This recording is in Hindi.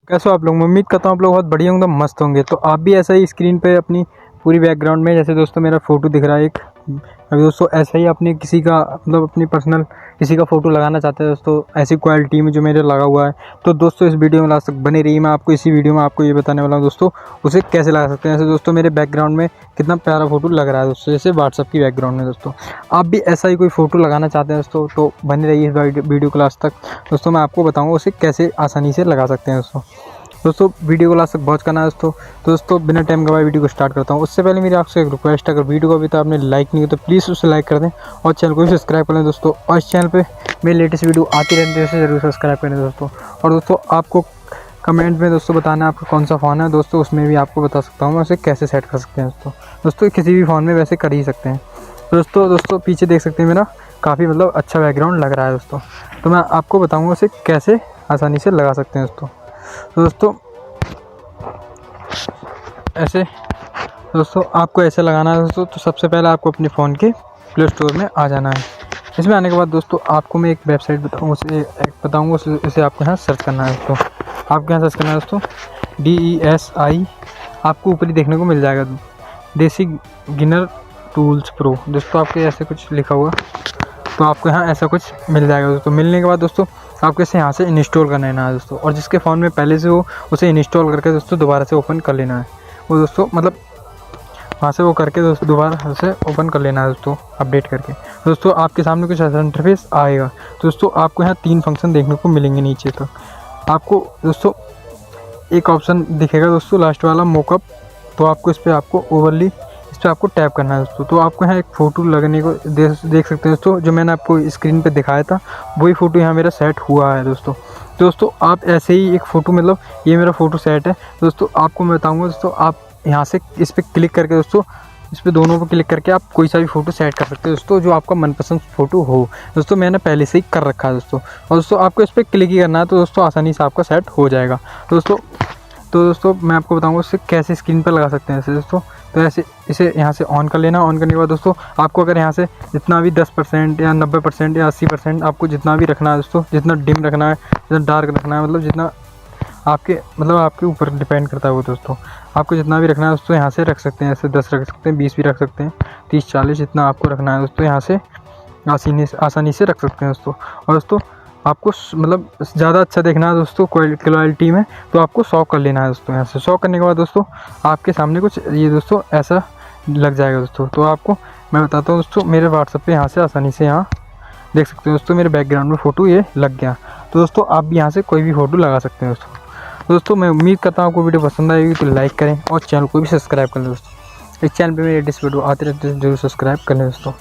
कैसे हो आप लोग। मैं उम्मीद करता हूँ आप लोग बहुत बढ़िया होंगे, मस्त होंगे। तो आप भी ऐसा ही स्क्रीन पे अपनी पूरी बैकग्राउंड में, जैसे दोस्तों मेरा फ़ोटो दिख रहा है एक, अभी दोस्तों ऐसा ही अपनी किसी का मतलब अपनी पर्सनल किसी का फ़ोटो लगाना चाहते हैं दोस्तों, ऐसी क्वालिटी में जो मेरे लगा हुआ है। तो दोस्तों इस वीडियो में लास्ट तक बने रहिए। मैं आपको इसी वीडियो में आपको ये बताने वाला हूँ दोस्तों उसे कैसे लगा सकते हैं। ऐसे दोस्तों मेरे बैकग्राउंड में कितना प्यारा फ़ोटो लग रहा है दोस्तों, जैसे व्हाट्सअप की बैकग्राउंड में। दोस्तों आप भी ऐसा ही कोई फ़ोटो लगाना चाहते हैं दोस्तों, तो बने रहिए इस वीडियो को लास्ट तक। दोस्तों मैं आपको बताऊँगा उसे कैसे आसानी से लगा सकते हैं दोस्तों वीडियो को लास्ट तक पहुँच करना है दोस्तों। तो दोस्तों बिना टाइम गवाए वीडियो को स्टार्ट करता हूँ। उससे पहले मेरी आपसे एक रिक्वेस्ट है, अगर वीडियो को अभी तक आपने लाइक नहीं किया तो प्लीज़ उसे लाइक कर दें और चैनल को भी सब्सक्राइब कर लें दोस्तों। और इस चैनल पे मेरी लेटेस्ट वीडियो आती रहती है, इसे ज़रूर सब्सक्राइब करें दोस्तों। और दोस्तों आपको कमेंट में दोस्तों बताना है आपका कौन सा फ़ोन है दोस्तों, उसमें भी आपको बता सकता हूँ मैं उसे कैसे सेट कर सकते हैं दोस्तों किसी भी फ़ोन में वैसे कर ही सकते हैं दोस्तों पीछे देख सकते हैं मेरा काफ़ी मतलब अच्छा बैकग्राउंड लग रहा है दोस्तों। तो मैं आपको बताऊँगा उसे कैसे आसानी से लगा सकते हैं दोस्तों ऐसे दोस्तों आपको ऐसे लगाना है दोस्तों। तो सबसे पहले आपको अपने फ़ोन के प्ले स्टोर में आ जाना है। इसमें आने के बाद दोस्तों आपको मैं एक वेबसाइट बताऊँगा उसे आपको यहाँ सर्च करना है दोस्तों। आपको यहाँ सर्च करना है दोस्तों DESI, आपको ऊपर ही देखने को मिल जाएगा देसी गिनर टूल्स प्रो दोस्तों, आपके ऐसे कुछ लिखा हुआ, तो आपको यहाँ ऐसा कुछ मिल जाएगा दोस्तों। मिलने के बाद दोस्तों आपको इसे यहाँ से इंस्टॉल कर लेना है दोस्तों। और जिसके फ़ोन में पहले से हो उसे इंस्टॉल करके दोस्तों दोबारा से ओपन कर लेना है वो दोस्तों, मतलब वहाँ से वो करके दोस्तों दोबारा से ओपन कर लेना है दोस्तों, अपडेट करके। दोस्तों आपके सामने कुछ ऐसा इंटरफेस आएगा। तो दोस्तों आपको यहाँ 3 फंक्शन देखने को मिलेंगे नीचे तक। आपको दोस्तों एक ऑप्शन दिखेगा दोस्तों लास्ट वाला मोकअप, तो आपको इस पर आपको ओवरली इस पर आपको टैप करना है दोस्तों। तो आपको यहाँ एक फ़ोटो लगने को देख सकते हैं दोस्तों, जो मैंने आपको स्क्रीन पे दिखाया था वही फ़ोटो यहाँ मेरा सेट हुआ है दोस्तों आप ऐसे ही एक फ़ोटो, मतलब ये मेरा फ़ोटो सेट है दोस्तों। आपको मैं बताऊँगा दोस्तों, आप यहाँ से इस पर क्लिक करके दोस्तों, इस पर दोनों पर क्लिक करके आप कोई सा भी फ़ोटो सेट कर सकते हो दोस्तों, जो आपका मनपसंद फ़ोटो हो दोस्तों। मैंने पहले से ही कर रखा है दोस्तों। और दोस्तों आपको इस पर क्लिक ही करना है, तो दोस्तों आसानी से आपका सेट हो जाएगा दोस्तों मैं आपको बताऊंगा उससे कैसे स्क्रीन पर लगा सकते हैं ऐसे दोस्तों। तो ऐसे इसे यहाँ से ऑन कर लेना। ऑन करने के बाद दोस्तों आपको अगर यहाँ से जितना भी 10% या 90% या 80% आपको जितना भी रखना है दोस्तों, जितना डिम रखना है, जितना डार्क रखना है, मतलब जितना आपके ऊपर डिपेंड करता है वो दोस्तों। आपको जितना भी रखना है दोस्तों यहाँ से रख सकते हैं। ऐसे 10 रख सकते हैं, 20 भी रख सकते हैं, 30-40 जितना आपको रखना है दोस्तों यहाँ से आसानी से रख सकते हैं दोस्तों। और दोस्तों आपको मतलब ज़्यादा अच्छा देखना है दोस्तों क्वालिटी में, तो आपको 100 कर लेना है दोस्तों। यहाँ से 100 करने के बाद दोस्तों आपके सामने कुछ ये दोस्तों ऐसा लग जाएगा दोस्तों। तो आपको मैं बताता हूँ दोस्तों, मेरे व्हाट्सएप पे यहाँ से आसानी से यहाँ देख सकते हैं दोस्तों, मेरे बैकग्राउंड में फ़ोटो ये लग गया। तो दोस्तों आप भी यहाँ से कोई भी फ़ोटो लगा सकते हैं दोस्तों मैं उम्मीद करता हूँ आपको वीडियो पसंद आएगी, तो लाइक करें और चैनल को भी सब्सक्राइब कर लें दोस्तों। इस चैनल पर मेरी लेटेस्ट वीडियो आते रहते हैं, जरूर सब्सक्राइब कर लें दोस्तों।